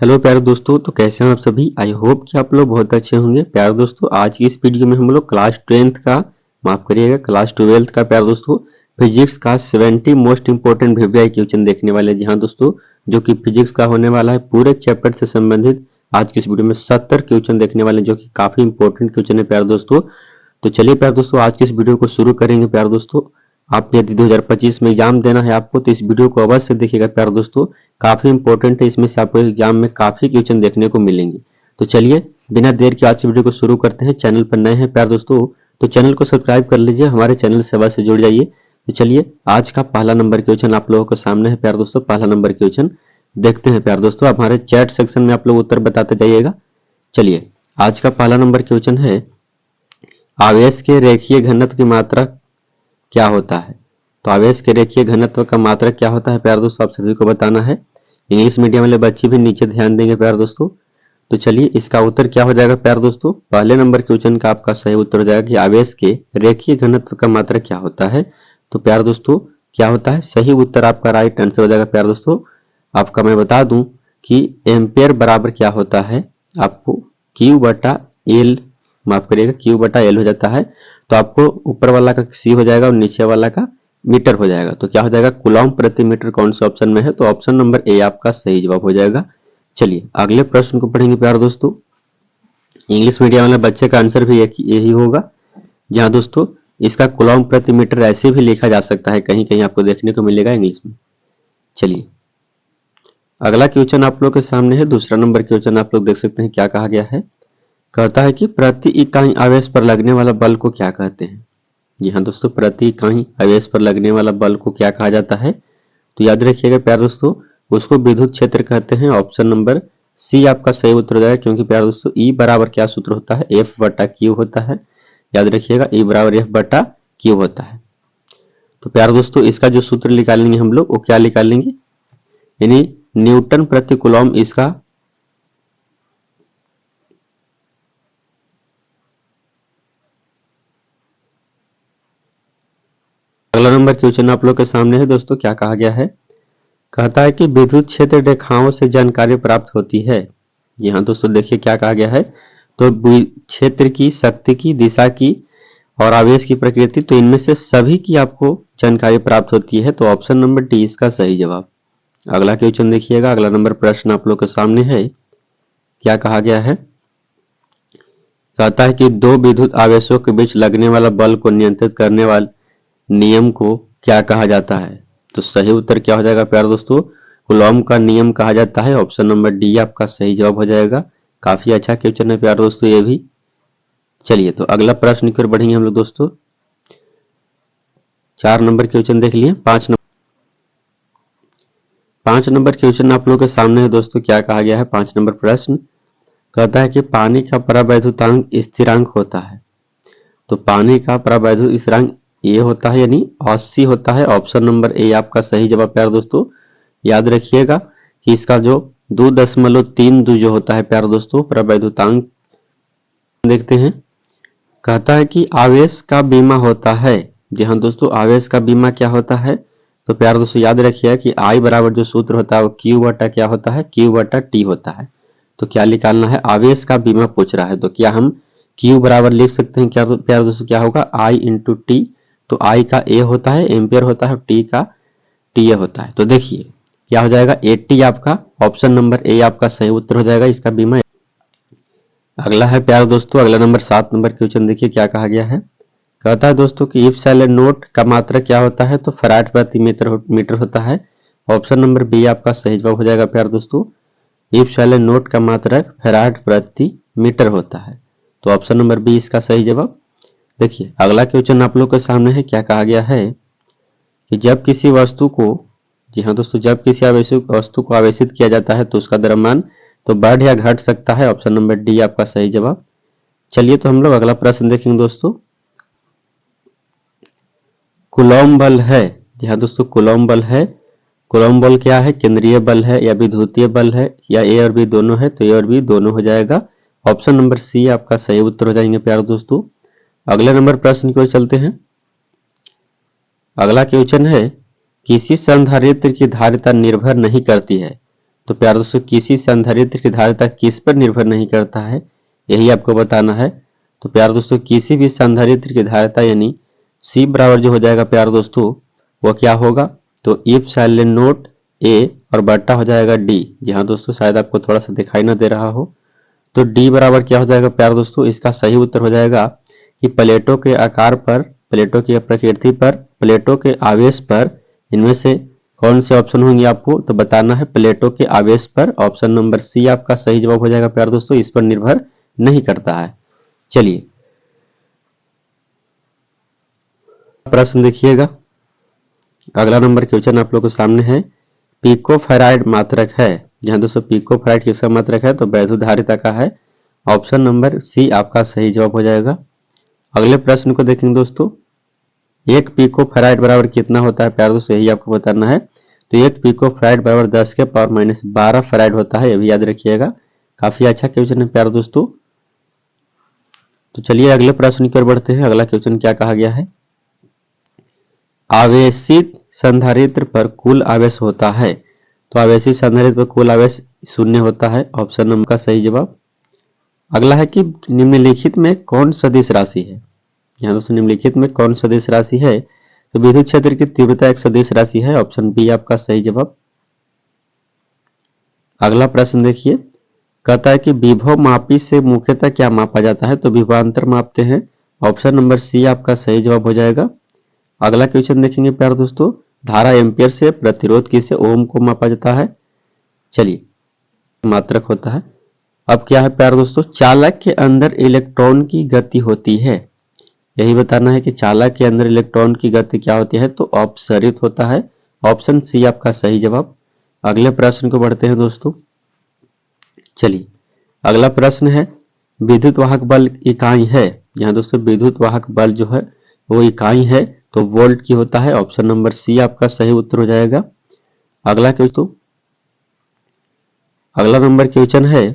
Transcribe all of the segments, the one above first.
Hello प्यारे दोस्तों, तो कैसे हैं आप सभी। आई होप कि आप लोग बहुत अच्छे होंगे। प्यारे दोस्तों, आज की इस वीडियो में हम लोग क्लास 10th का माफ करिएगा क्लास 12th का प्यारे दोस्तों फिजिक्स का 70 मोस्ट इंपोर्टेंट वीवीआई क्वेश्चन देखने वाले हैं। जी हाँ दोस्तों, जो कि फिजिक्स का होने वाला है पूरे चैप्टर से संबंधित आज की इस वीडियो में 70 क्वेश्चन देखने वाले हैं, जो कि काफी इंपॉर्टेंट क्वेश्चन है प्यारे दोस्तों। तो चलिए प्यारे दोस्तों, आज की इस वीडियो को शुरू करेंगे। प्यारे दोस्तों, आप यदि 2025 में एग्जाम देना है आपको, तो इस वीडियो को अवश्य देखिएगा प्यारे दोस्तों, काफी इंपॉर्टेंट है। इसमें से आपको एग्जाम में काफी क्वेश्चन देखने को मिलेंगे। तो चलिए बिना देर के आज की वीडियो को शुरू करते हैं। चैनल पर नए हैं प्यारे दोस्तों तो चैनल को सब्सक्राइब कर लीजिए, हमारे चैनल से अवश्य जुड़ जाइए। तो चलिए आज का पहला नंबर क्वेश्चन आप लोगों के सामने है प्यारे दोस्तों। पहला नंबर क्वेश्चन देखते हैं प्यारे दोस्तों। आप हमारे चैट सेक्शन में आप लोग उत्तर बताते जाइएगा। चलिए आज का पहला नंबर क्वेश्चन है, आवेश के रेखीय घनत्व की मात्रा क्या होता है। तो आवेश के रेखीय घनत्व का मात्रा क्या होता है प्यारे दोस्तों, आप सभी को बताना है। इंग्लिश मीडियम वाले बच्चे भी नीचे ध्यान देंगे प्यारे दोस्तों। तो चलिए इसका उत्तर क्या हो जाएगा प्यारे दोस्तों। पहले नंबर क्वेश्चन का आपका सही उत्तर हो जाएगा कि आवेश के रेखीय घनत्व का मात्रा क्या होता है। तो प्यारे दोस्तों क्या होता है, सही उत्तर आपका राइट आंसर हो जाएगा प्यारे दोस्तों। आपका मैं बता दूं कि एम्पेयर बराबर क्या होता है, आपको क्यू बटा एल, माफ करिएगा क्यू बटा एल हो जाता है। तो आपको ऊपर वाला का सी हो जाएगा और नीचे वाला का मीटर हो जाएगा। तो क्या हो जाएगा, कूलॉम प्रति मीटर कौन से ऑप्शन में है। तो ऑप्शन नंबर ए आपका सही जवाब हो जाएगा। चलिए अगले प्रश्न को पढ़ेंगे प्यारे दोस्तों। इंग्लिश मीडियम वाले बच्चे का आंसर भी यही होगा। जहां दोस्तों इसका कूलॉम प्रति मीटर ऐसे भी लिखा जा सकता है, कहीं कहीं आपको देखने को मिलेगा इंग्लिश में। चलिए अगला क्वेश्चन आप लोग के सामने है। दूसरा नंबर क्वेश्चन आप लोग देख सकते हैं क्या कहा गया है। कहता है कि प्रति इकाई आवेश पर लगने वाला बल को क्या कहते हैं। जी हाँ दोस्तों, प्रति इकाई आवेश पर लगने वाला बल को क्या कहा जाता है। तो याद रखिएगा प्यारे दोस्तों, उसको विद्युत क्षेत्र कहते हैं। ऑप्शन नंबर सी आपका सही उत्तर हो जाएगा, क्योंकि प्यारे दोस्तों ई बराबर क्या सूत्र होता है, एफ बटा क्यू होता है। याद रखिएगा ई बराबर एफ बटा क्यू होता है। तो प्यारे दोस्तों इसका जो सूत्र निकालेंगे हम लोग वो क्या निकालेंगे, यानी न्यूटन प्रति कूलॉम। इसका अगला नंबर क्वेश्चन आप लोग के सामने है दोस्तों। क्या कहा गया है, कहता है कि विद्युत क्षेत्र रेखाओं से जानकारी प्राप्त होती है। जी हाँ दोस्तों, देखिए क्या कहा गया है। तो क्षेत्र की, शक्ति की, दिशा की और आवेश की प्रकृति, तो इनमें से सभी की आपको जानकारी प्राप्त होती है। तो ऑप्शन नंबर डी इसका सही जवाब। अगला क्वेश्चन देखिएगा। अगला नंबर प्रश्न आप लोग के सामने है। क्या कहा गया है, कहता है कि दो विद्युत आवेशों के बीच लगने वाला बल को नियंत्रित करने वाले नियम को क्या कहा जाता है। तो सही उत्तर क्या हो जाएगा प्यारे दोस्तों, कूलॉम का नियम कहा जाता है। ऑप्शन नंबर डी आपका सही जवाब हो जाएगा। काफी अच्छा क्वेश्चन है प्यारे दोस्तों ये भी। चलिए तो अगला प्रश्न की ओर बढ़ेंगे हम लोग दोस्तों। 4 नंबर क्वेश्चन देख लिए। 5 नंबर क्वेश्चन आप लोगों के सामने है दोस्तों। क्या कहा गया है, 5 नंबर प्रश्न कहता है कि पानी का परावैद्युतांक स्थिरांक होता है। तो पानी का परावैद्युत स्थिरांक ये होता है, यानी 80 होता है। ऑप्शन नंबर ए आपका सही जवाब प्यारे दोस्तों। याद रखिएगा कि इसका जो 2.32 जो होता है प्यारे दोस्तों परावैद्युतांक। देखते हैं, कहता है कि आवेश का बीमा होता है। जी हाँ दोस्तों, आवेश का बीमा क्या होता है। तो प्यारे दोस्तों याद रखिएगा कि आई बराबर जो सूत्र होता है वो क्यू बटा क्या होता है, क्यू बटा टी होता है। तो क्या निकालना है, आवेश का बीमा पूछ रहा है। तो क्या हम क्यू बराबर लिख सकते हैं, क्या प्यारे दोस्तों क्या होगा, आई इंटू टी। तो आई का ए होता है एम्पियर होता है, टी का टी ए होता है। तो देखिए क्या हो जाएगा, 80 आपका ऑप्शन नंबर ए आपका सही उत्तर हो जाएगा इसका बीमा। अगला है प्यारे दोस्तों, अगला नंबर 7 नंबर क्वेश्चन देखिए क्या कहा गया है। कहता है दोस्तों कि इफ साइलेंट नोट का मात्रा क्या होता है। तो फैराड प्रति मीटर होता है। ऑप्शन नंबर बी आपका सही जवाब हो जाएगा प्यारे दोस्तों। इफ साइलेंट नोट का मात्रक फैराड प्रति मीटर होता है। तो ऑप्शन नंबर बी इसका सही जवाब। देखिए अगला क्वेश्चन आप लोग के सामने है। क्या कहा गया है कि जब किसी वस्तु को, जी हाँ दोस्तों, जब किसी वस्तु को आवेशित किया जाता है तो उसका द्रव्यमान तो बढ़ या घट सकता है। ऑप्शन नंबर डी आपका सही जवाब। चलिए तो हम लोग अगला प्रश्न देखेंगे दोस्तों। कूलॉम बल है। जी हाँ दोस्तों, कूलॉम बल है। कूलॉम बल क्या है, केंद्रीय बल है या विद्युतीय बल है या ए और बी दोनों है। तो ए और बी दोनों हो जाएगा। ऑप्शन नंबर सी आपका सही उत्तर हो जाएंगे प्यारे दोस्तों। अगले नंबर प्रश्न की ओर चलते हैं। अगला क्वेश्चन है, किसी संधारित्र की धारिता निर्भर नहीं करती है। तो प्यारे दोस्तों किसी संधारित्र की धारिता किस पर निर्भर नहीं करता है, यही आपको बताना है। तो प्यारे दोस्तों किसी भी संधारित्र की धारिता यानी C बराबर जो हो जाएगा प्यारे दोस्तों वो क्या होगा, तो इप्सिलॉन नोट A और बट्टा हो जाएगा D। जी हाँ दोस्तों, शायद आपको थोड़ा सा दिखाई ना दे रहा हो। तो D बराबर क्या हो जाएगा प्यारे दोस्तों, इसका सही उत्तर हो जाएगा कि प्लेटों के आकार पर, प्लेटों की प्रकृति पर, प्लेटों के आवेश पर, इनमें से कौन से ऑप्शन होंगे आपको तो बताना है। प्लेटों के आवेश पर ऑप्शन नंबर सी आपका सही जवाब हो जाएगा प्यारे दोस्तों, इस पर निर्भर नहीं करता है। चलिए प्रश्न देखिएगा, अगला नंबर क्वेश्चन आप लोग के सामने है। पिकोफैराड मात्रक है, जहां दोस्तों पिकोफैराड किसका मात्रक है तो वैद्युत धारिता का है। ऑप्शन नंबर सी आपका सही जवाब हो जाएगा। अगले प्रश्न को देखेंगे दोस्तों, एक पिकोफैराड बराबर कितना होता है प्यारे दोस्तों, यही आपको बताना है। तो एक पिकोफैराड बराबर 10 के पावर माइनस 12 फैराड होता है, ये भी याद रखिएगा। काफी अच्छा क्वेश्चन है प्यारे दोस्तों। तो चलिए अगले प्रश्न की ओर बढ़ते हैं। अगला क्वेश्चन क्या कहा गया है, आवेशित संधारित्र पर कुल आवेश होता है। तो आवेशित संधारित्र पर कुल आवेश 0 होता है, ऑप्शन नंबर का सही जवाब। अगला है कि निम्नलिखित में कौन सदिश राशि है। यहाँ दोस्तों निम्नलिखित में कौन सदिश राशि है, तो विद्युत क्षेत्र की तीव्रता एक सदिश राशि है, ऑप्शन बी आपका सही जवाब। अगला प्रश्न देखिए, कहता है कि विभव मापी से मुख्यतः क्या मापा जाता है, तो विभवांतर मापते हैं, ऑप्शन नंबर सी आपका सही जवाब हो जाएगा। अगला क्वेश्चन देखेंगे प्यारे दोस्तों, धारा एम्पियर से, प्रतिरोध किसे, ओम को मापा जाता है। चलिए मात्रक होता है। अब क्या है प्यारे दोस्तों, चालक के अंदर इलेक्ट्रॉन की गति होती है, यही बताना है कि चालक के अंदर इलेक्ट्रॉन की गति क्या होती है तो अपसरित होता है, ऑप्शन सी आपका सही जवाब। अगले प्रश्न को बढ़ते हैं दोस्तों। चलिए अगला प्रश्न है, विद्युत वाहक बल इकाई है, यहाँ दोस्तों विद्युत वाहक बल जो है वो इकाई है तो वोल्ट की होता है, ऑप्शन नंबर सी आपका सही उत्तर हो जाएगा। अगला क्वेश्चन, अगला नंबर क्वेश्चन है,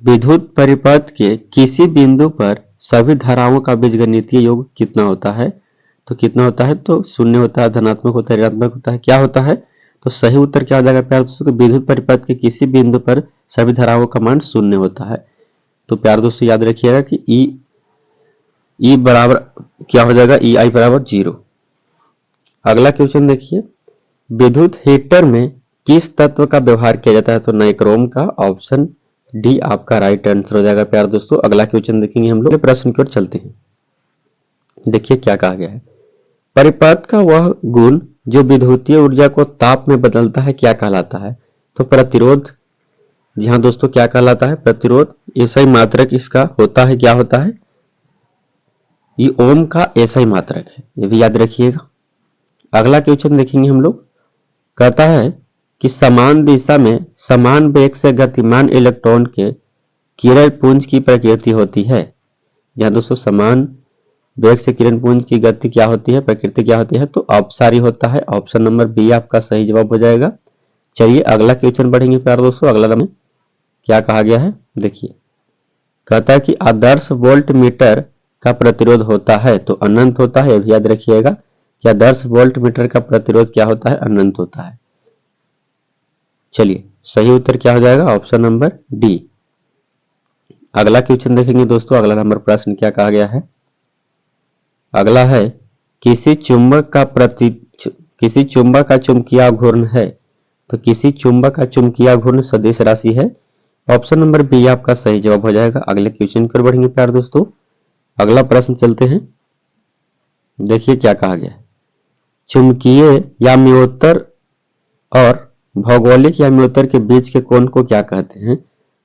विद्युत परिपथ के किसी बिंदु पर सभी धाराओं का बीजगणितीय योग कितना होता है, तो कितना होता है तो 0 होता है, धनात्मक होता है, ऋणात्मक होता है, क्या होता है तो सही उत्तर क्या हो जाएगा प्यारे दोस्तों, विद्युत परिपथ के किसी बिंदु पर सभी धाराओं का मान 0 होता है। तो प्यारे दोस्तों याद रखिएगा कि ई बराबर क्या हो जाएगा, ई आई बराबर 0। अगला क्वेश्चन देखिए, विद्युत हीटर में किस तत्व का व्यवहार किया जाता है तो नाइक्रोम का, ऑप्शन डी आपका राइट आंसर हो जाएगा प्यारे दोस्तों। अगला क्वेश्चन देखेंगे हम लोग, प्रश्न की ओर चलते हैं। देखिए क्या कहा गया है, परिपथ का वह गुण जो विद्युतीय ऊर्जा को ताप में बदलता है क्या कहलाता है, तो प्रतिरोध। जी हाँ दोस्तों, क्या कहलाता है प्रतिरोध, ऐसा ही मात्रक इसका होता है, क्या होता है ये ओम का ऐसा ही मात्रक है, ये भी याद रखिएगा। अगला क्वेश्चन देखेंगे हम लोग, कहता है कि समान दिशा में समान वेग से गतिमान इलेक्ट्रॉन के किरण पुंज की प्रकृति होती है। यहाँ दोस्तों समान वेग से किरण पुंज की गति क्या होती है, प्रकृति क्या होती है तो अपसारी होता है, ऑप्शन नंबर बी आपका सही जवाब हो जाएगा। चलिए अगला क्वेश्चन बढ़ेंगे प्यारे दोस्तों। अगला नंबर क्या कहा गया है, देखिए कहता है कि आदर्श वोल्ट मीटर का प्रतिरोध होता है तो अनंत होता है, यह भी याद रखिएगा कि आदर्श वोल्ट मीटर का प्रतिरोध क्या होता है, अनंत होता है। चलिए सही उत्तर क्या हो जाएगा, ऑप्शन नंबर डी। अगला क्वेश्चन देखेंगे दोस्तों। अगला नंबर प्रश्न क्या कहा गया है, अगला है किसी चुंबक का चुंबकीय घूर्ण है, तो किसी चुंबक का चुंबकीय घूर्ण सदिश राशि है, ऑप्शन नंबर बी आपका सही जवाब हो जाएगा। अगले क्वेश्चन पर बढ़ेंगे प्यारे दोस्तों। अगला प्रश्न चलते हैं, देखिए क्या कहा गया है, चुंबकीय याम्योत्तर और भौगोलिक याम्योत्तर के बीच के कोण को क्या कहते हैं,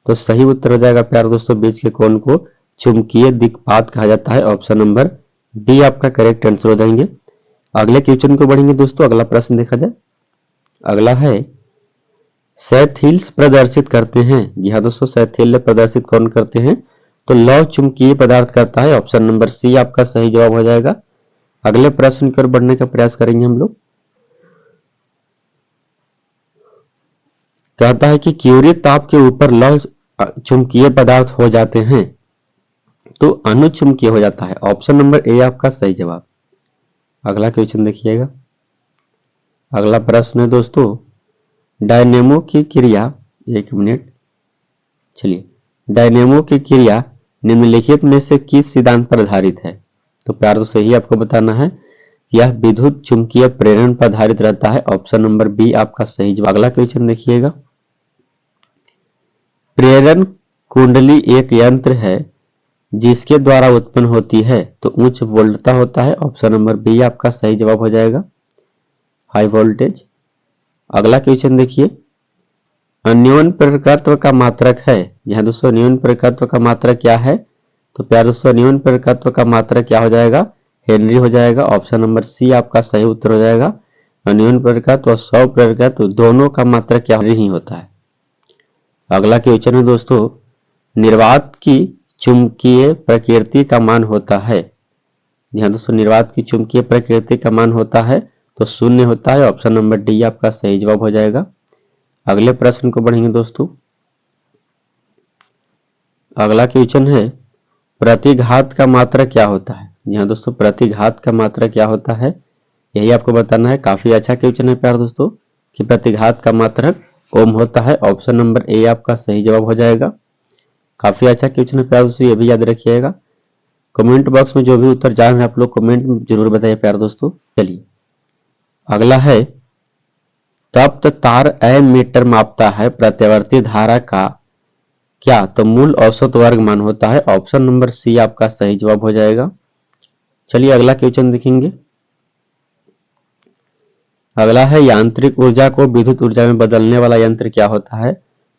तो सही उत्तर हो जाएगा प्यारे दोस्तों, बीच के कोण को चुंबकीय दिक्पात कहा जाता है, ऑप्शन नंबर डी आपका करेक्ट आंसर हो जाएंगे। अगले क्वेश्चन को बढ़ेंगे दोस्तों। अगला प्रश्न देखा जाए, अगला है सैथिल्स प्रदर्शित करते हैं। जी हाँ दोस्तों, सैथिल्य प्रदर्शित कौन करते हैं तो लौह चुंबकीय पदार्थ करता है, ऑप्शन नंबर सी आपका सही जवाब हो जाएगा। अगले प्रश्न की ओर बढ़ने का प्रयास करेंगे हम लोग। कहता है कि क्यूरी ताप के ऊपर लौह चुंबकीय पदार्थ हो जाते हैं तो अनुचुंबकीय हो जाता है, ऑप्शन नंबर ए आपका सही जवाब। अगला क्वेश्चन देखिएगा। अगला प्रश्न है दोस्तों, डायनेमो की क्रिया एक मिनट। चलिए, डायनेमो की क्रिया निम्नलिखित में से किस सिद्धांत पर आधारित है? तो प्यार दोस्तों यही आपको बताना है। यह विद्युत चुंबकीय प्रेरण पर आधारित रहता है। ऑप्शन नंबर बी आपका सही जवाब। अगला क्वेश्चन देखिएगा। प्रेरण कुंडली एक यंत्र है जिसके द्वारा उत्पन्न होती है, तो उच्च वोल्टता होता है। ऑप्शन नंबर बी आपका सही जवाब हो जाएगा, हाई वोल्टेज। अगला क्वेश्चन देखिए। अन्योन प्रेरकत्व का मात्रक है। यहाँ दोस्तों अन्योन प्रेरकत्व का मात्रक क्या है? तो प्यार दोस्तों अन्योन प्रेरकत्व का मात्रक क्या हो जाएगा? हेनरी हो जाएगा। ऑप्शन नंबर सी आपका सही उत्तर हो जाएगा। अन्योन प्रेरकत्व और स्व प्रेरकत्व दोनों का मात्रक क्या ही होता है। अगला क्वेश्चन है दोस्तों, निर्वात की चुंबकीय प्रकृति का मान होता है। यहाँ दोस्तों निर्वात की चुंबकीय प्रकृति का मान होता है तो शून्य होता है। ऑप्शन नंबर डी आपका सही जवाब हो जाएगा। अगले प्रश्न को बढ़ेंगे दोस्तों। अगला क्वेश्चन है, प्रतिघात का मात्रक क्या होता है? यहाँ दोस्तों प्रतिघात का मात्रक क्या होता है, यही आपको बताना है। काफी अच्छा क्वेश्चन है प्यार दोस्तों कि प्रतिघात का मात्रक ओम होता है। ऑप्शन नंबर ए आपका सही जवाब हो जाएगा। काफी अच्छा क्वेश्चन है प्यार दोस्तों, ये भी याद रखिएगा। कमेंट बॉक्स में जो भी उत्तर जान है आप लोग कमेंट में जरूर बताइए प्यार दोस्तों। चलिए अगला है, तप्त तार एमीटर मापता है प्रत्यावर्ती धारा का क्या? तो मूल औसत वर्ग मान होता है। ऑप्शन नंबर सी आपका सही जवाब हो जाएगा। चलिए अगला क्वेश्चन देखेंगे। अगला है, यांत्रिक ऊर्जा को विद्युत ऊर्जा में बदलने वाला यंत्र क्या होता है?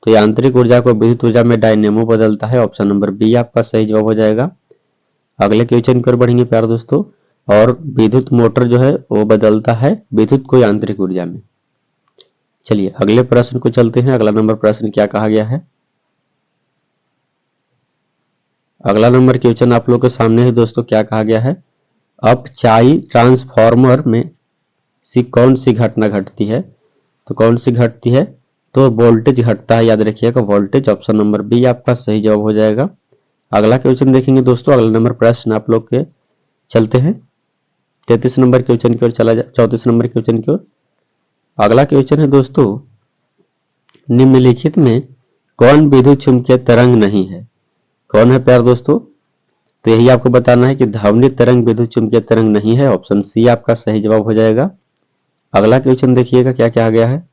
तो यांत्रिक ऊर्जा को विद्युत ऊर्जा में डायनेमो बदलता है। ऑप्शन नंबर बी आपका सही जवाब हो जाएगा। अगले क्वेश्चन की ओर बढ़ेंगे प्यार दोस्तों। और विद्युत मोटर जो है वो बदलता है विद्युत को यांत्रिक ऊर्जा में। चलिए अगले प्रश्न को चलते हैं। अगला नंबर प्रश्न क्या कहा गया है? अगला नंबर क्वेश्चन आप लोग के सामने है दोस्तों। क्या कहा गया है? अपचाई ट्रांसफार्मर में कौन सी घटना घटती है? तो कौन सी घटती है? तो वोल्टेज घटता है, याद रखिएगा वोल्टेज। ऑप्शन नंबर बी आपका सही जवाब हो जाएगा। अगला क्वेश्चन देखेंगे दोस्तों। अगला नंबर प्रश्न आप लोग के चलते हैं 33 नंबर क्वेश्चन की ओर चला जाए, 34 नंबर क्वेश्चन की ओर। अगला क्वेश्चन है दोस्तों, निम्नलिखित में कौन विद्युत चुंबकीय तरंग नहीं है? कौन है प्यार दोस्तों? तो यही आपको बताना है कि ध्वनि तरंग विद्युत चुंबकीय तरंग नहीं है। ऑप्शन सी आपका सही जवाब हो जाएगा। अगला क्वेश्चन देखिएगा क्या क्या आ गया है।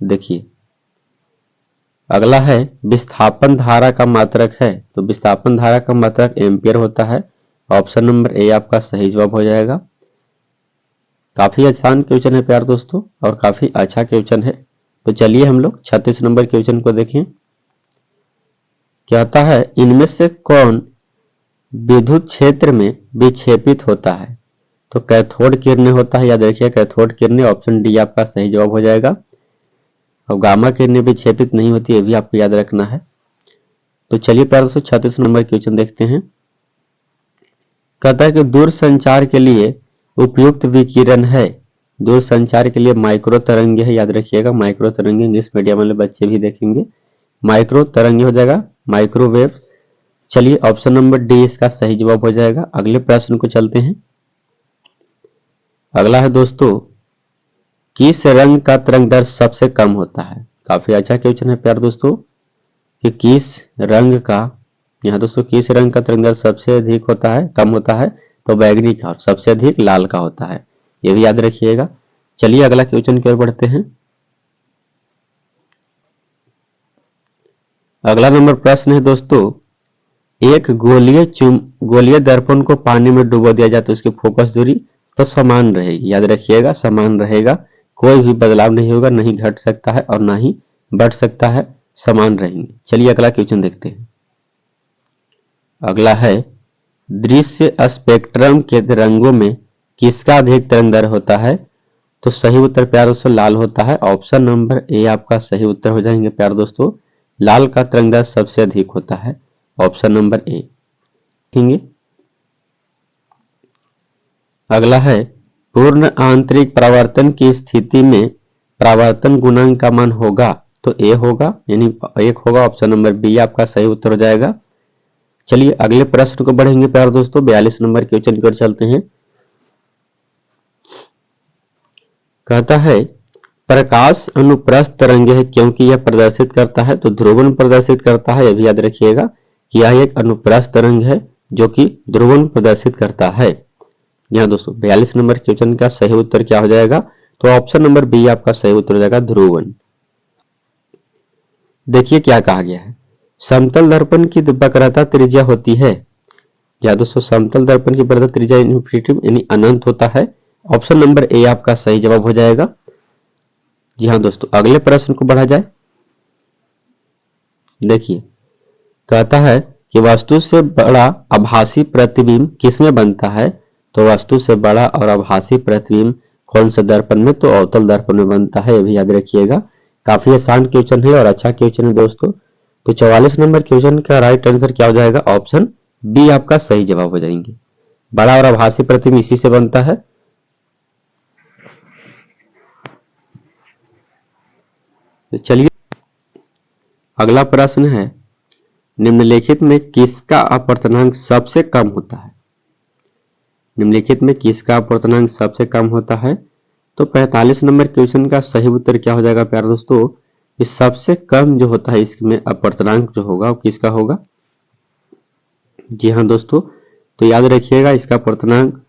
देखिए अगला है, विस्थापन धारा का मात्रक है। तो विस्थापन धारा का मात्रक एम्पियर होता है। ऑप्शन नंबर ए आपका सही जवाब हो जाएगा। काफी आसान क्वेश्चन है प्यार दोस्तों और काफी अच्छा क्वेश्चन है। तो चलिए हम लोग 36 नंबर क्वेश्चन को देखें। कहता है, इनमें से कौन विद्युत क्षेत्र में विक्षेपित होता है? तो कैथोड किरणें होता है, याद रखिए कैथोड किरणें। ऑप्शन डी आपका सही जवाब हो जाएगा। और गामा किरणें विक्षेपित नहीं होती, ये भी आपको याद रखना है। तो चलिए प्यार दोस्तों 36 नंबर क्वेश्चन देखते हैं। कहता है कि दूरसंचार के लिए उपयुक्त विकिरण है। दूरसंचार के लिए माइक्रो तरंगे है, याद रखिएगा माइक्रो तरंगे। इंग्लिश मीडियम वाले बच्चे भी देखेंगे। माइक्रो तरंगे हो जाएगा, माइक्रोवेव। चलिए ऑप्शन नंबर डी इसका सही जवाब हो जाएगा। अगले प्रश्न को चलते हैं। अगला है दोस्तों, किस रंग का तरंग दैर्ध्य सबसे कम होता है? काफी अच्छा क्वेश्चन है प्यार दोस्तों कि किस रंग का, यहाँ दोस्तों किस रंग का तरंग दैर्ध्य सबसे अधिक होता है, कम होता है? तो बैगनी का, और सबसे अधिक लाल का होता है, ये भी याद रखिएगा। चलिए अगला क्वेश्चन की ओर बढ़ते हैं। अगला नंबर प्रश्न है दोस्तों, एक गोलीय दर्पण को पानी में डुबो दिया जाए तो उसकी फोकस दूरी तो समान रहेगी, याद रखिएगा समान रहेगा। कोई भी बदलाव नहीं होगा, नहीं घट सकता है और ना ही बढ़ सकता है, समान रहेंगे। चलिए अगला क्वेश्चन देखते हैं। अगला है, दृश्य स्पेक्ट्रम के रंगों में किसका अधिक तरंग दैर्ध्य होता है? तो सही उत्तर प्यार दोस्तों लाल होता है। ऑप्शन नंबर ए आपका सही उत्तर हो जाएंगे प्यार दोस्तों। लाल का तरंग दैर्ध्य सबसे अधिक होता है। ऑप्शन नंबर ए देखेंगे। अगला है, पूर्ण आंतरिक परावर्तन की स्थिति में परावर्तन गुणांक का मान होगा। तो ए होगा, यानी 1 होगा। ऑप्शन नंबर बी आपका सही उत्तर हो जाएगा। चलिए अगले प्रश्न को बढ़ेंगे प्यार दोस्तों। 42 नंबर क्वेश्चन की ओर चलते हैं। कहता है, प्रकाश अनुप्रस्थ तरंग है क्योंकि यह प्रदर्शित करता है, तो ध्रुवन प्रदर्शित करता है, यह भी याद रखिएगा कि यह एक अनुप्रस्थ तरंग है जो कि ध्रुवन प्रदर्शित करता है। यहाँ दोस्तों 42 नंबर क्वेश्चन का सही उत्तर क्या हो जाएगा, तो ऑप्शन नंबर बी आपका सही उत्तर हो जाएगा ध्रुवन। देखिए क्या कहा गया है, समतल दर्पण की वक्रता त्रिज्या होती है। या दोस्तों समतल दर्पण की वक्रता त्रिज्या इन्फिनिटी यानी अनंत होता है। ऑप्शन नंबर ए आपका सही जवाब हो जाएगा। जी हाँ दोस्तों, अगले प्रश्न को बढ़ा जाए। देखिए कहता है कि वस्तु से बड़ा आभासी प्रतिबिंब किसमें बनता है, तो वस्तु से बड़ा और आभासी प्रतिबिंब कौन से दर्पण में, तो अवतल दर्पण में बनता है, ये भी याद रखिएगा। काफी आसान क्वेश्चन है और अच्छा क्वेश्चन है दोस्तों। तो 44 नंबर क्वेश्चन का राइट आंसर क्या हो जाएगा, ऑप्शन बी आपका सही जवाब हो जाएंगे। बड़ा और आभासी प्रतिबिंब इसी से बनता है। तो चलिए अगला प्रश्न है, निम्नलिखित में किसका अपवर्तनांक सबसे कम होता है। निम्नलिखित में किसका अपवर्तनांक सबसे कम होता है, तो 45 नंबर क्वेश्चन का सही उत्तर क्या हो जाएगा प्यारे दोस्तों, कि सबसे कम जो होता है इसमें अपवर्तनांक जो होगा वो किसका होगा। जी हाँ दोस्तों, तो याद रखिएगा इसका अपवर्तनांक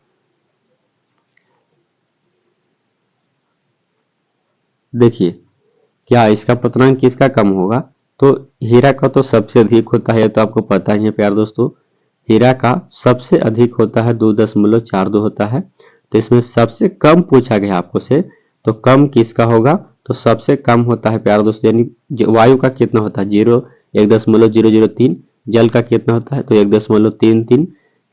देखिए क्या इसका अपवर्तनांक किसका कम होगा, तो हीरा का तो सबसे अधिक होता है, तो आपको पता ही है प्यारे दोस्तों, हीरा का सबसे अधिक होता है 2.42 होता है। तो इसमें सबसे कम पूछा गया आपको से, तो कम किसका होगा, तो सबसे कम होता है प्यारे दोस्तों, यानी वायु का कितना होता है 1.003, जल का कितना होता है तो 1.33,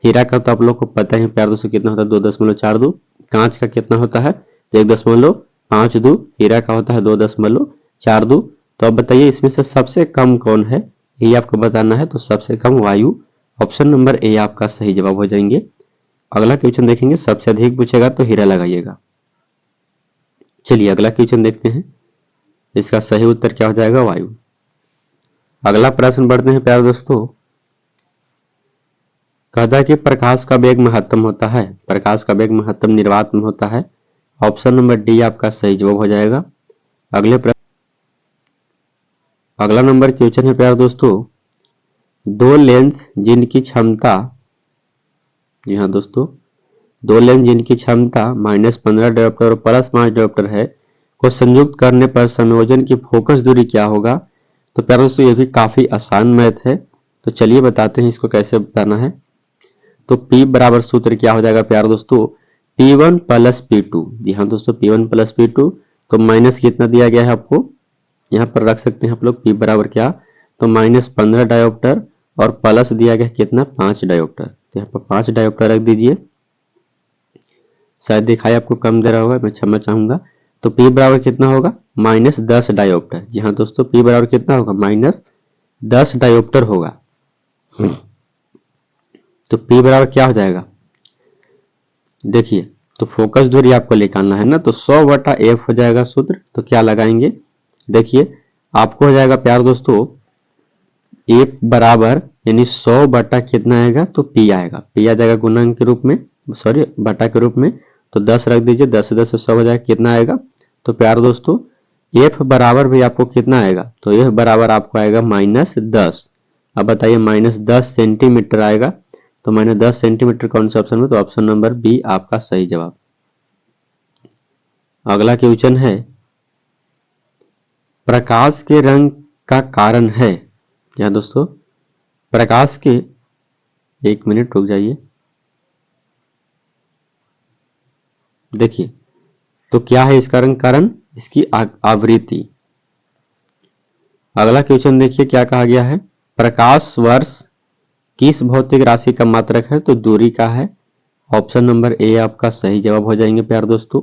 हीरा का तो आप लोग को पता ही प्यारे दोस्तों कितना होता है 2.42, कांच का कितना होता है 1.52, हीरा का होता है 2.42। तो अब बताइए इसमें से सबसे कम कौन है, ये आपको बताना है। तो सबसे कम वायु, ऑप्शन नंबर ए आपका सही जवाब हो जाएंगे। अगला क्वेश्चन देखेंगे, सबसे अधिक पूछेगा तो हीरा लगाइएगा। चलिए अगला क्वेश्चन देखते हैं, इसका सही उत्तर क्या हो जाएगा, वायु। अगला प्रश्न बढ़ते हैं प्यारे दोस्तों। कहता है कि प्रकाश का वेग महत्तम होता है, प्रकाश का वेग महत्तम निर्वात में होता है। ऑप्शन नंबर डी आपका सही जवाब हो जाएगा। अगला नंबर क्वेश्चन है प्यारे दोस्तों, दो लेंस जिनकी क्षमता, जी हाँ दोस्तों, दो लेंस जिनकी क्षमता -15 डायोप्टर और +5 डायोप्टर है को संयुक्त करने पर संयोजन की फोकस दूरी क्या होगा। तो प्यारे दोस्तों ये भी काफी आसान मैथ है, तो चलिए बताते हैं इसको कैसे बताना है। तो P बराबर सूत्र क्या हो जाएगा प्यारे दोस्तों, P1 + P2। जी हाँ दोस्तों, P1 + P2, तो माइनस कितना दिया गया है आपको, यहाँ पर रख सकते हैं आप लोग P बराबर क्या, तो -15 डायोप्टर और प्लस दिया गया कितना 5 डायोप्टर, तो यहाँ पर 5 डायोप्टर रख दीजिए। शायद दिखाई आपको कम दे रहा होगा, मैं क्षमा चाहूंगा। तो P बराबर कितना होगा -10 डायोप्टर। जी हाँ दोस्तों, P बराबर कितना होगा -10 डायोप्टर होगा। तो P बराबर क्या हो जाएगा, देखिए तो फोकस दूरी आपको निकालना है ना, तो 100/f हो जाएगा सूत्र। तो क्या लगाएंगे, देखिए आपको हो जाएगा प्यार दोस्तों F बराबर यानी 100 बटा कितना आएगा, तो P आएगा, P आ जाएगा गुणन के रूप में, सॉरी बटा के रूप में। तो 10 रख दीजिए, 10 से 100 हो जाएगा, कितना आएगा, तो प्यार दोस्तों F बराबर भी आपको कितना आएगा, तो F बराबर आपको आएगा -10। अब बताइए -10 सेंटीमीटर आएगा, तो -10 सेंटीमीटर कौन सा ऑप्शन में, तो ऑप्शन नंबर बी आपका सही जवाब। अगला क्वेश्चन है, प्रकाश के रंग का कारण है। क्या दोस्तों, प्रकाश के, एक मिनट रुक जाइए, देखिए तो क्या है इसका रंग कारण, इसकी आवृत्ति। अगला क्वेश्चन देखिए क्या कहा गया है, प्रकाश वर्ष किस भौतिक राशि का मात्रक है, तो दूरी का है। ऑप्शन नंबर ए आपका सही जवाब हो जाएंगे प्यार दोस्तों।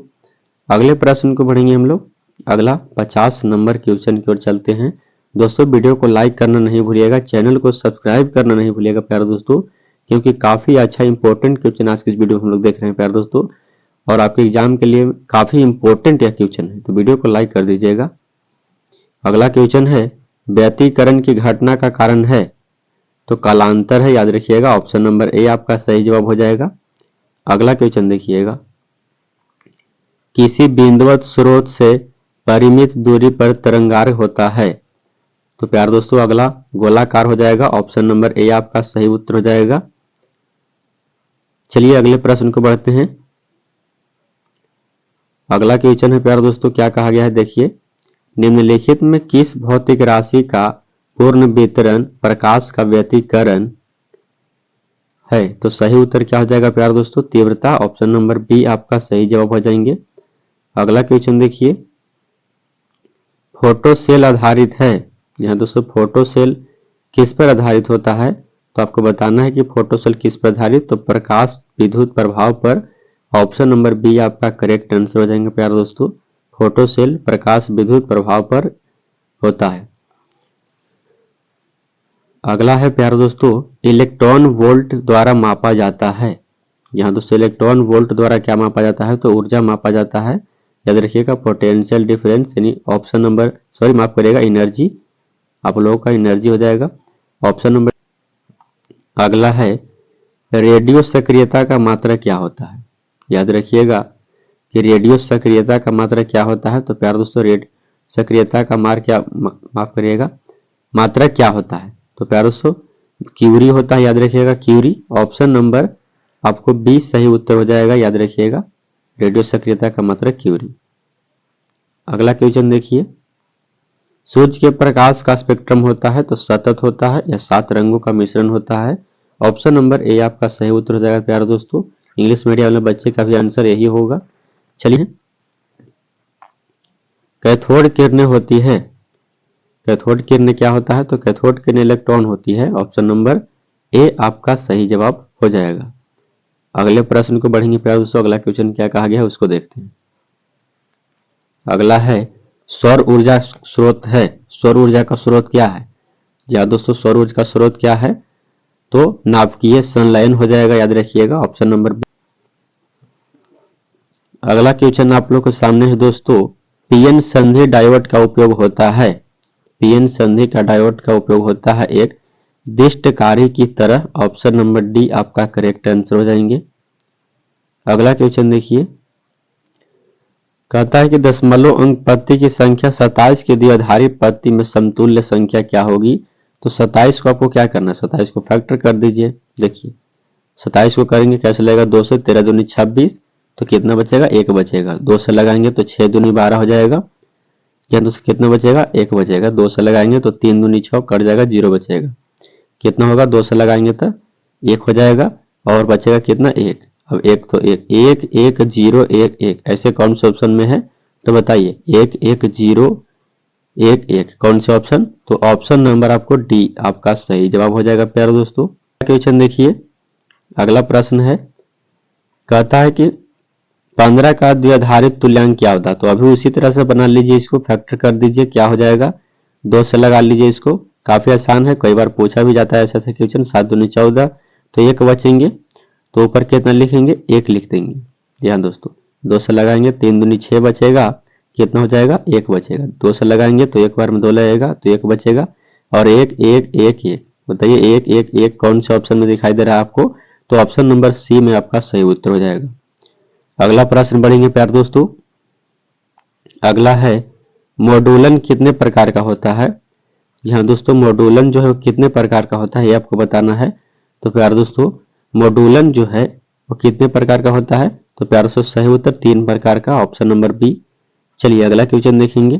अगले प्रश्न को बढ़ेंगे हम लोग, अगला 50 नंबर क्वेश्चन की ओर चलते हैं। दोस्तों वीडियो को लाइक करना नहीं भूलिएगा, चैनल को सब्सक्राइब करना नहीं भूलिएगा प्यार दोस्तों, क्योंकि काफी अच्छा इंपॉर्टेंट क्वेश्चन आज की इस वीडियो में हम लोग देख रहे हैं प्यार दोस्तों, और आपके एग्जाम के लिए काफी इंपॉर्टेंट यह क्वेश्चन है, तो वीडियो को लाइक कर दीजिएगा। अगला क्वेश्चन है, व्यतिकरण की घटना का कारण है, तो कालांतर है, याद रखिएगा। ऑप्शन नंबर ए आपका सही जवाब हो जाएगा। अगला क्वेश्चन देखिएगा, किसी बिंदुवत स्रोत से परिमित दूरी पर तरंगार्घ होता है? तो प्यारे दोस्तों अगला गोलाकार हो जाएगा। ऑप्शन नंबर ए आपका सही उत्तर हो जाएगा। चलिए अगले प्रश्न को बढ़ते हैं। अगला क्वेश्चन है प्यारे दोस्तों, क्या कहा गया है देखिए, निम्नलिखित में किस भौतिक राशि का पूर्ण वितरण प्रकाश का व्यतिकरण है? तो सही उत्तर क्या हो जाएगा प्यारे दोस्तों? तीव्रता। ऑप्शन नंबर बी आपका सही जवाब हो जाएंगे। अगला क्वेश्चन देखिए, फोटो सेल आधारित है। यहाँ दोस्तों फोटो सेल किस पर आधारित होता है? तो आपको बताना है कि फोटो सेल किस पर आधारित, तो प्रकाश विद्युत प्रभाव पर। ऑप्शन नंबर बी आपका करेक्ट आंसर हो जाएंगे प्यारे दोस्तों। फोटो सेल प्रकाश विद्युत प्रभाव पर होता है। अगला है प्यारे दोस्तों, इलेक्ट्रॉन वोल्ट द्वारा मापा जाता है। यहाँ दोस्तों इलेक्ट्रॉन वोल्ट द्वारा क्या मापा जाता है? तो ऊर्जा मापा जाता है। याद रखिएगा पोटेंशियल डिफरेंस, यानी ऑप्शन नंबर माफ करिएगा एनर्जी, आप लोगों का एनर्जी हो जाएगा ऑप्शन नंबर। अगला है रेडियो सक्रियता का मात्रा क्या होता है? याद रखिएगा कि रेडियो सक्रियता का मात्रा क्या होता है? तो प्यारे दोस्तों सक्रियता का माफ करिएगा मात्रा क्या होता है? तो प्यारे दोस्तों क्यूरी होता है। याद रखिएगा क्यूरी। ऑप्शन नंबर आपको बी सही उत्तर हो जाएगा। याद रखिएगा रेडियो सक्रियता का मात्रा क्यूरी। अगला क्वेश्चन देखिए, सूर्य के प्रकाश का स्पेक्ट्रम होता है तो सतत होता है या 7 रंगों का मिश्रण होता है? ऑप्शन नंबर ए आपका सही उत्तर हो जाएगा प्यारे दोस्तों। इंग्लिश मीडियम वाले बच्चे का भी आंसर यही होगा। चलिए, कैथोड किरणें होती है। कैथोड किरणें क्या होता है? तो कैथोड किरणें इलेक्ट्रॉन होती है। ऑप्शन नंबर ए आपका सही जवाब हो जाएगा। अगले प्रश्न को बढ़ेंगे प्यारे दोस्तों। अगला क्वेश्चन क्या कहा गया है उसको देखते हैं। अगला है सौर ऊर्जा स्रोत है। सौर ऊर्जा का स्रोत क्या है? या दोस्तों सौर ऊर्जा का स्रोत क्या है? तो नाभिकीय संलयन हो जाएगा। याद रखिएगा ऑप्शन नंबर बी। अगला क्वेश्चन आप लोग के सामने है दोस्तों, पीएन संधि डायोड का उपयोग होता है। पीएन संधि का डायोड का उपयोग होता है एक दिष्टकारी की तरह। ऑप्शन नंबर डी आपका करेक्ट आंसर हो जाएंगे। अगला क्वेश्चन देखिए, कहता है कि दशमलव अंक पत्ती की संख्या 27 के द्विआधारी पत्ती में समतुल्य संख्या क्या होगी? तो 27 को आपको क्या करना है? 27 को फैक्टर कर दीजिए। देखिए 27 को करेंगे कैसे लगेगा? 2 से 13 दूनी 26, तो कितना बचेगा? 1 बचेगा। 2 से लगाएंगे तो 6 दूनी 12 हो जाएगा। या दोस्तों कितना बचेगा? 1 बचेगा। 2 से लगाएंगे तो 3 दूनी 6 कट जाएगा, 0 बचेगा। कितना होगा? 2 से लगाएंगे तो 1 हो जाएगा और बचेगा कितना? 1। अब 1 तो 1 1 1 0 1 1 ऐसे कौन से ऑप्शन में है? तो बताइए 1 1 0 1 1 कौन से ऑप्शन? तो ऑप्शन नंबर आपको डी आपका सही जवाब हो जाएगा प्यारे दोस्तों। क्वेश्चन देखिए, अगला प्रश्न है, कहता है कि 15 का द्विआधारित तुल्यांक क्या होता है? तो अभी उसी तरह से बना लीजिए, इसको फैक्टर कर दीजिए, क्या हो जाएगा? 2 से लगा लीजिए। इसको काफी आसान है, कई बार पूछा भी जाता है ऐसा क्वेश्चन। 7 दूनी 14, तो 1 बचेंगे तो ऊपर कितना लिखेंगे? 1 लिख देंगे। जी हाँ दोस्तों, 2 से लगाएंगे 3 दूनी 6 बचेगा, कितना हो जाएगा? 1 बचेगा। 2 से लगाएंगे तो एक बार में 2 लगेगा तो 1 बचेगा और 1 1 1 1। बताइए 1 1 1 कौन से ऑप्शन में दिखाई दे रहा है आपको? तो ऑप्शन नंबर सी में आपका सही उत्तर हो जाएगा। अगला प्रश्न बढ़ेंगे प्यारे दोस्तों। अगला है, मॉड्यूलन कितने प्रकार का होता है? यहाँ दोस्तों मॉड्यूलन जो है कितने प्रकार का होता है ये आपको बताना है। तो प्यारे दोस्तों मॉड्यूलन जो है वो कितने प्रकार का होता है? तो प्यारे दोस्तों सही उत्तर 3 प्रकार का, ऑप्शन नंबर बी। चलिए अगला क्वेश्चन देखेंगे।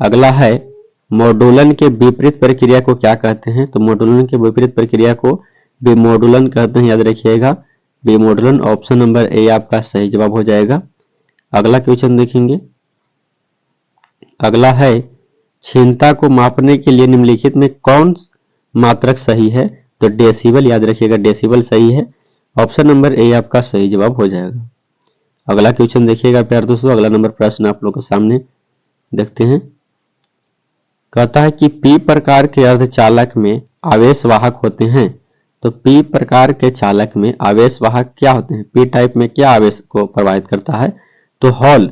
अगला है, मॉड्यूलन के विपरीत प्रक्रिया को क्या कहते हैं? तो मॉड्यूलन के विपरीत प्रक्रिया को विमॉड्यूलन कहते हैं। याद रखिएगा विमॉड्यूलन। ऑप्शन नंबर ए आपका सही जवाब हो जाएगा। अगला क्वेश्चन देखेंगे। अगला है, क्षीणता को मापने के लिए निम्नलिखित में कौन मात्रक सही है? तो डेसिबल। याद रखिएगा डेसिबल सही है। ऑप्शन नंबर ए आपका सही जवाब हो जाएगा। अगला क्वेश्चन देखिएगा प्यारे दोस्तों। अगला नंबर प्रश्न आप लोग के सामने देखते हैं। कहता है कि पी प्रकार के अर्धचालक में आवेश वाहक होते हैं। तो पी प्रकार के चालक में आवेश वाहक क्या होते हैं? पी टाइप में क्या आवेश को प्रवाहित करता है? तो हॉल।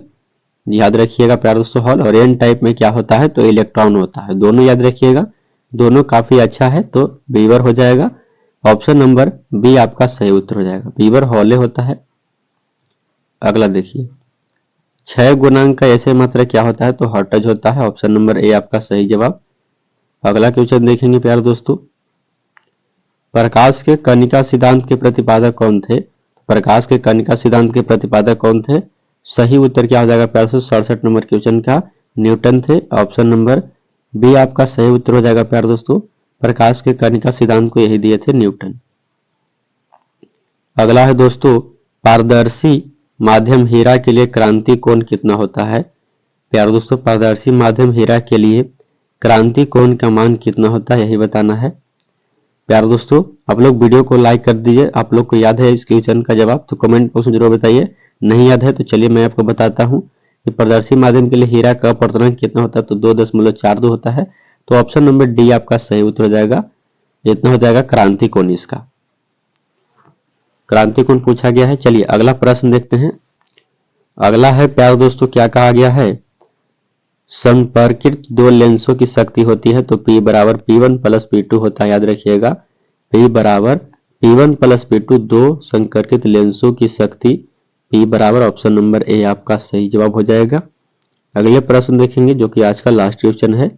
याद रखिएगा प्यारे दोस्तों हॉल। और एन टाइप में क्या होता है? तो इलेक्ट्रॉन होता है। दोनों याद रखिएगा, दोनों काफी अच्छा है, तो बीवर हो जाएगा। ऑप्शन नंबर बी आपका सही उत्तर हो जाएगा। बीवर हॉले होता है। अगला देखिए, 6 गुणांक का ऐसे मात्रा क्या होता है? तो हर्ट्ज होता है। ऑप्शन नंबर ए आपका सही जवाब। अगला क्वेश्चन देखेंगे प्यारे दोस्तों, प्रकाश के कणिका सिद्धांत के प्रतिपादक कौन थे? प्रकाश के कणिका सिद्धांत के प्रतिपादक कौन थे? सही उत्तर क्या हो जाएगा प्यारे दोस्तों? 67 नंबर क्वेश्चन का न्यूटन थे। ऑप्शन नंबर बी आपका सही उत्तर हो जाएगा प्यारे दोस्तों। प्रकाश के कणिका सिद्धांत को यही दिए थे न्यूटन। अगला है दोस्तों, पारदर्शी माध्यम हीरा के लिए क्रांति कोण कितना होता है? प्यारे दोस्तों, पारदर्शी माध्यम हीरा के लिए क्रांति कोण का मान कितना होता है, यही बताना है। प्यारे दोस्तों, आप लोग वीडियो को लाइक कर दीजिए। आप लोग को याद है इस क्वेश्चन का जवाब? तो कमेंट बॉक्स में जरूर बताइए। नहीं याद है तो चलिए मैं आपको बताता हूँ कि पारदर्शी माध्यम के लिए हीरा का अपवर्तनांक कितना होता है? तो 2.42 होता है। तो ऑप्शन नंबर डी आपका सही उत्तर हो जाएगा। इतना हो जाएगा क्रांति कोण इसका। क्रांति कोण पूछा गया है। चलिए अगला प्रश्न देखते हैं। अगला है प्यारे दोस्तों, क्या कहा गया है? संपर्कित दो लेंसों की शक्ति होती है तो P बराबर P1 प्लस P2 होता है। याद रखिएगा, P बराबर P1 प्लस P2 दो संपर्कित लेंसों की शक्ति P बराबर ऑप्शन नंबर ए आपका सही जवाब हो जाएगा। अगले प्रश्न देखेंगे जो कि आज का लास्ट क्वेश्चन है।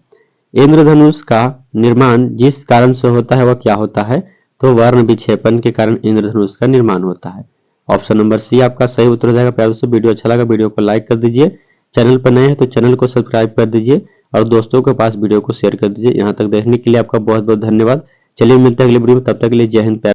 इंद्रधनुष का निर्माण जिस कारण से होता है वह क्या होता है? तो वर्ण विक्षेपण के कारण इंद्रधनुष का निर्माण होता है। ऑप्शन नंबर सी आपका सही उत्तर हो जाएगा। प्यारे दोस्तों, वीडियो अच्छा लगा वीडियो को लाइक कर दीजिए। चैनल पर नए हैं तो चैनल को सब्सक्राइब कर दीजिए और दोस्तों के पास वीडियो को शेयर कर दीजिए। यहाँ तक देखने के लिए आपका बहुत बहुत धन्यवाद। चलिए मिलते हैं अगले वीडियो में, तब तक के लिए जय हिंद।